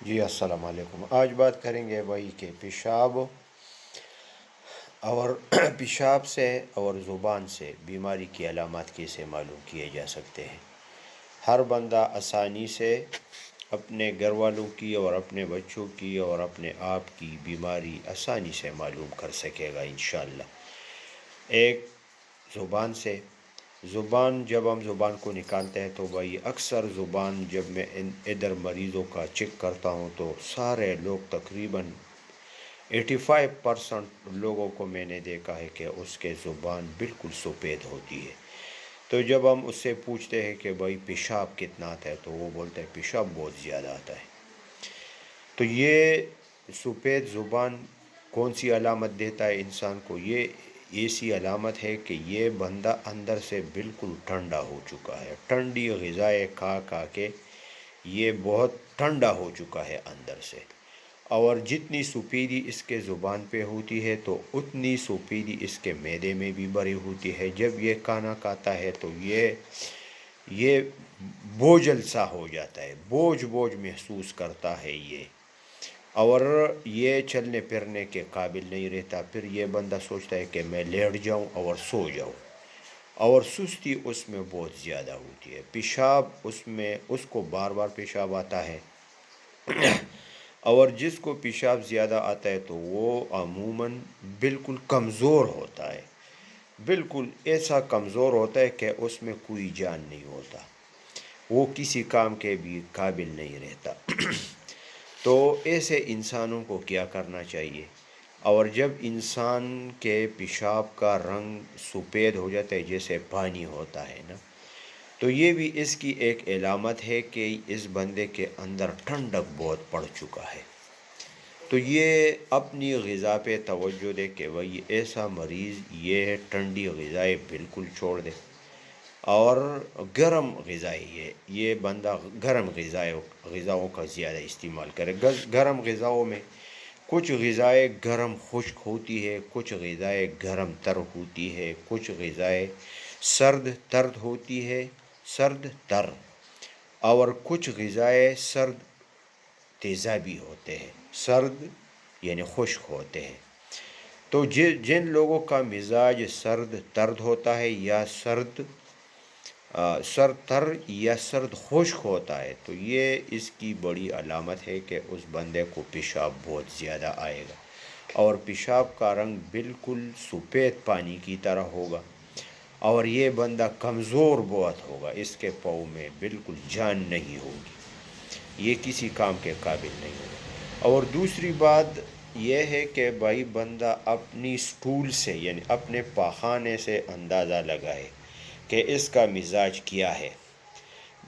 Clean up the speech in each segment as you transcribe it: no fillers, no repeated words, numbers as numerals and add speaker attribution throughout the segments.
Speaker 1: جی السلام علیکم۔ آج بات کریں گے بھائی کہ پیشاب اور پیشاب سے اور زبان سے بیماری کی علامات کیسے معلوم کیے جا سکتے ہیں۔ ہر بندہ آسانی سے اپنے گھر والوں کی اور اپنے بچوں کی اور اپنے آپ کی بیماری آسانی سے معلوم کر سکے گا انشاءاللہ۔ ایک زبان سے، زبان جب ہم زبان کو نکالتے ہیں تو بھائی اکثر زبان جب میں ادھر مریضوں کا چیک کرتا ہوں تو سارے لوگ تقریباً 85% لوگوں کو میں نے دیکھا ہے کہ اس کے زبان بالکل سفید ہوتی ہے۔ تو جب ہم اس سے پوچھتے ہیں کہ بھائی پیشاب کتنا آتا ہے تو وہ بولتے ہیں پیشاب بہت زیادہ آتا ہے۔ تو یہ سفید زبان کون سی علامت دیتا ہے انسان کو؟ یہ ایسی علامت ہے کہ یہ بندہ اندر سے بالکل ٹھنڈا ہو چکا ہے، ٹھنڈی غذائیں کھا کھا کے یہ بہت ٹھنڈا ہو چکا ہے اندر سے، اور جتنی سفیدی اس کے زبان پہ ہوتی ہے تو اتنی سفیدی اس کے معدے میں بھی بھری ہوتی ہے۔ جب یہ کھانا کھاتا ہے تو یہ بوجھل سا ہو جاتا ہے، بوجھ بوجھ محسوس کرتا ہے یہ، اور یہ چلنے پھرنے کے قابل نہیں رہتا۔ پھر یہ بندہ سوچتا ہے کہ میں لیٹ جاؤں اور سو جاؤں، اور سستی اس میں بہت زیادہ ہوتی ہے۔ پیشاب اس کو بار بار پیشاب آتا ہے، اور جس کو پیشاب زیادہ آتا ہے تو وہ عموماً بالکل کمزور ہوتا ہے، بالکل ایسا کمزور ہوتا ہے کہ اس میں کوئی جان نہیں ہوتا، وہ کسی کام کے بھی قابل نہیں رہتا۔ تو ایسے انسانوں کو کیا کرنا چاہیے؟ اور جب انسان کے پیشاب کا رنگ سفید ہو جاتا ہے جیسے پانی ہوتا ہے نا، تو یہ بھی اس کی ایک علامت ہے کہ اس بندے کے اندر ٹھنڈک بہت پڑ چکا ہے۔ تو یہ اپنی غذا پہ توجہ دے کہ بھائی ایسا مریض یہ ٹھنڈی غذائیں بالکل چھوڑ دے، اور گرم غذائی ہے، یہ بندہ گرم غذاؤں کا زیادہ استعمال کرے۔ گرم غذاؤں میں کچھ غذائیں گرم خشک ہوتی ہے، کچھ غذائیں گرم تر ہوتی ہے، کچھ غذائیں سرد ترد ہوتی ہے، سرد تر، اور کچھ غذائیں سرد تیزابی ہوتے ہیں، سرد یعنی خشک ہوتے ہیں۔ تو جن لوگوں کا مزاج سرد ترد ہوتا ہے یا سرد تر یا سرد خشک ہوتا ہے تو یہ اس کی بڑی علامت ہے کہ اس بندے کو پیشاب بہت زیادہ آئے گا، اور پیشاب کا رنگ بالکل سفید پانی کی طرح ہوگا، اور یہ بندہ کمزور بہت ہوگا، اس کے پاؤں میں بالکل جان نہیں ہوگی، یہ کسی کام کے قابل نہیں ہوگا۔ اور دوسری بات یہ ہے کہ بھائی بندہ اپنی سٹول سے یعنی اپنے پاخانے سے اندازہ لگائے کہ اس کا مزاج کیا ہے۔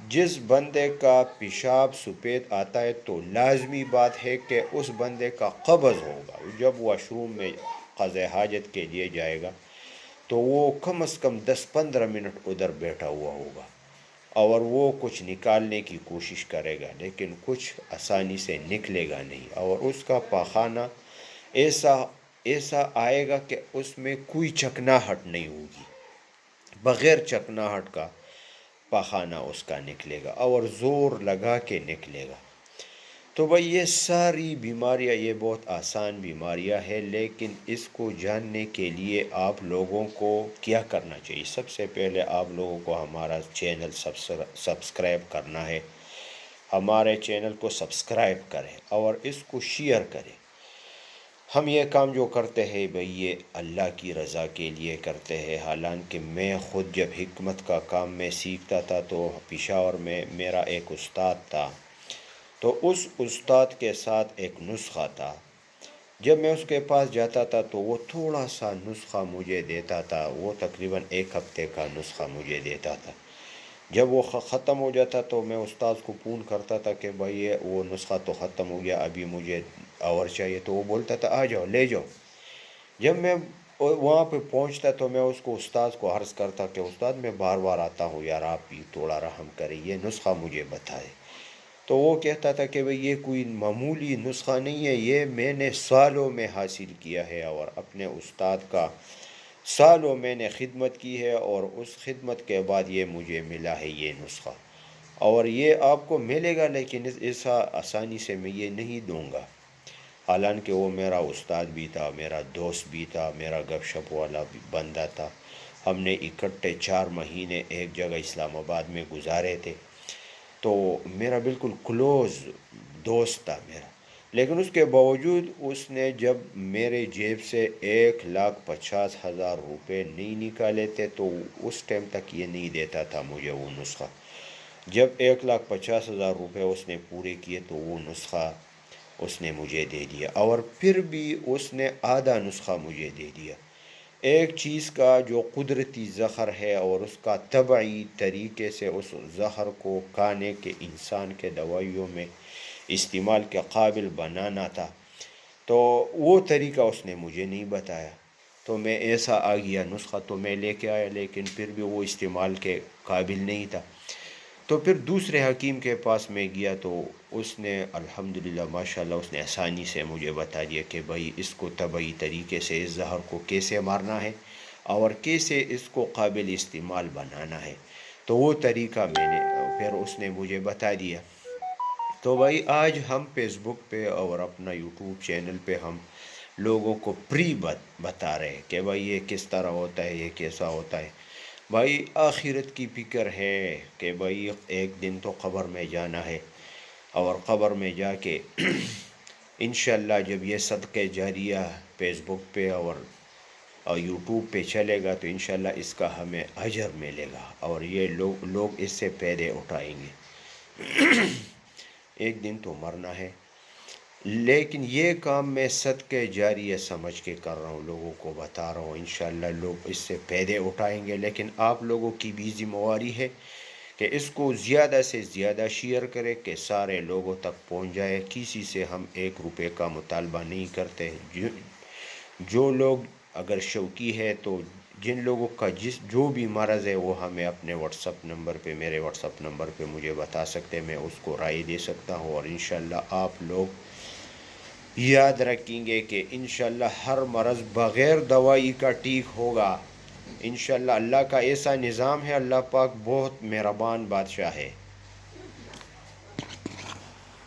Speaker 1: جس بندے کا پیشاب سفید آتا ہے تو لازمی بات ہے کہ اس بندے کا قبض ہوگا، جب واش روم میں قضاء حاجت کے لیے جائے گا تو وہ کم از کم 10-15 منٹ ادھر بیٹھا ہوا ہوگا، اور وہ کچھ نکالنے کی کوشش کرے گا لیکن کچھ آسانی سے نکلے گا نہیں، اور اس کا پاخانہ ایسا آئے گا کہ اس میں کوئی چکناہٹ نہیں ہوگی، بغیر چکناہٹ کا پاخانہ اس کا نکلے گا اور زور لگا کے نکلے گا۔ تو بھائی یہ ساری بیماریاں یہ بہت آسان بیماریاں ہیں، لیکن اس کو جاننے کے لیے آپ لوگوں کو کیا کرنا چاہیے؟ سب سے پہلے آپ لوگوں کو ہمارا چینل سبسکرائب کرنا ہے، ہمارے چینل کو سبسکرائب کریں اور اس کو شیئر کریں۔ ہم یہ کام جو کرتے ہیں بھئی یہ اللہ کی رضا کے لیے کرتے ہیں، حالانکہ میں خود جب حکمت کا کام میں سیکھتا تھا تو پشاور میں میرا ایک استاد تھا، تو اس استاد کے ساتھ ایک نسخہ تھا۔ جب میں اس کے پاس جاتا تھا تو وہ تھوڑا سا نسخہ مجھے دیتا تھا، وہ تقریباً 1 ہفتے کا نسخہ مجھے دیتا تھا۔ جب وہ ختم ہو جاتا تو میں استاد کو فون کرتا تھا کہ بھائی وہ نسخہ تو ختم ہو گیا، ابھی مجھے اور چاہیے، تو وہ بولتا تھا آ جاؤ لے جاؤ۔ جب میں وہاں پہ پہنچتا تو میں اس کو استاد کو عرض کرتا کہ استاد میں بار بار آتا ہوں یار، آپ بھی تھوڑا رحم کریں، یہ نسخہ مجھے بتائے۔ تو وہ کہتا تھا کہ بھئی یہ کوئی معمولی نسخہ نہیں ہے، یہ میں نے سالوں میں حاصل کیا ہے، اور اپنے استاد کا سالوں میں نے خدمت کی ہے، اور اس خدمت کے بعد یہ مجھے ملا ہے یہ نسخہ۔ اور یہ آپ کو ملے گا، لیکن ایسا آسانی سے میں یہ نہیں دوں گا۔ حالانکہ وہ میرا استاد بھی تھا، میرا دوست بھی تھا، میرا گپ شپ والا بھی بندہ تھا۔ ہم نے اکٹھے 4 مہینے ایک جگہ اسلام آباد میں گزارے تھے، تو میرا بالکل کلوز دوست تھا میرا۔ لیکن اس کے باوجود اس نے جب میرے جیب سے 1,50,000 روپے نہیں نکالے تھے تو اس ٹائم تک یہ نہیں دیتا تھا مجھے وہ نسخہ۔ جب 1,50,000 روپے اس نے پورے کیے تو وہ نسخہ اس نے مجھے دے دیا، اور پھر بھی اس نے آدھا نسخہ مجھے دے دیا۔ ایک چیز کا جو قدرتی زہر ہے اور اس کا طبعی طریقے سے اس زہر کو کھانے کے انسان کے دوائیوں میں استعمال کے قابل بنانا تھا، تو وہ طریقہ اس نے مجھے نہیں بتایا۔ تو میں ایسا آ گیا نسخہ تو میں لے کے آیا، لیکن پھر بھی وہ استعمال کے قابل نہیں تھا۔ تو پھر دوسرے حکیم کے پاس میں گیا تو اس نے الحمدللہ ماشاءاللہ اس نے آسانی سے مجھے بتا دیا کہ بھائی اس کو طبعی طریقے سے اس زہر کو کیسے مارنا ہے اور کیسے اس کو قابل استعمال بنانا ہے۔ تو وہ طریقہ میں نے پھر اس نے مجھے بتا دیا۔ تو بھائی آج ہم فیس بک پہ اور اپنا یوٹیوب چینل پہ ہم لوگوں کو بتا رہے ہیں کہ بھائی یہ کس طرح ہوتا ہے، یہ کیسا ہوتا ہے۔ بھائی آخرت کی فکر ہے کہ بھائی ایک دن تو قبر میں جانا ہے، اور قبر میں جا کے انشاءاللہ جب یہ صدقہ جاریہ فیس بک پہ اور یوٹیوب پہ چلے گا تو انشاءاللہ اس کا ہمیں اجر ملے گا، اور یہ لوگ اس سے فائدے اٹھائیں گے۔ ایک دن تو مرنا ہے، لیکن یہ کام میں صدقہ جاریہ سمجھ کے کر رہا ہوں، لوگوں کو بتا رہا ہوں، انشاءاللہ لوگ اس سے فائدے اٹھائیں گے۔ لیکن آپ لوگوں کی بھی ذمہ داری ہے کہ اس کو زیادہ سے زیادہ شیئر کرے کہ سارے لوگوں تک پہنچ جائے۔ کسی سے ہم 1 روپے کا مطالبہ نہیں کرتے۔ جو لوگ اگر شوقی ہے تو جن لوگوں کا جو بھی مرض ہے وہ ہمیں اپنے واٹس اپ نمبر پہ، میرے واٹس اپ نمبر پہ مجھے بتا سکتے ہیں، میں اس کو رائے دے سکتا ہوں، اور انشاءاللہ آپ لوگ یاد رکھیں گے کہ انشاءاللہ ہر مرض بغیر دوائی کا ٹھیک ہوگا۔ انشاءاللہ اللہ کا ایسا نظام ہے، اللہ پاک بہت مہربان بادشاہ ہے۔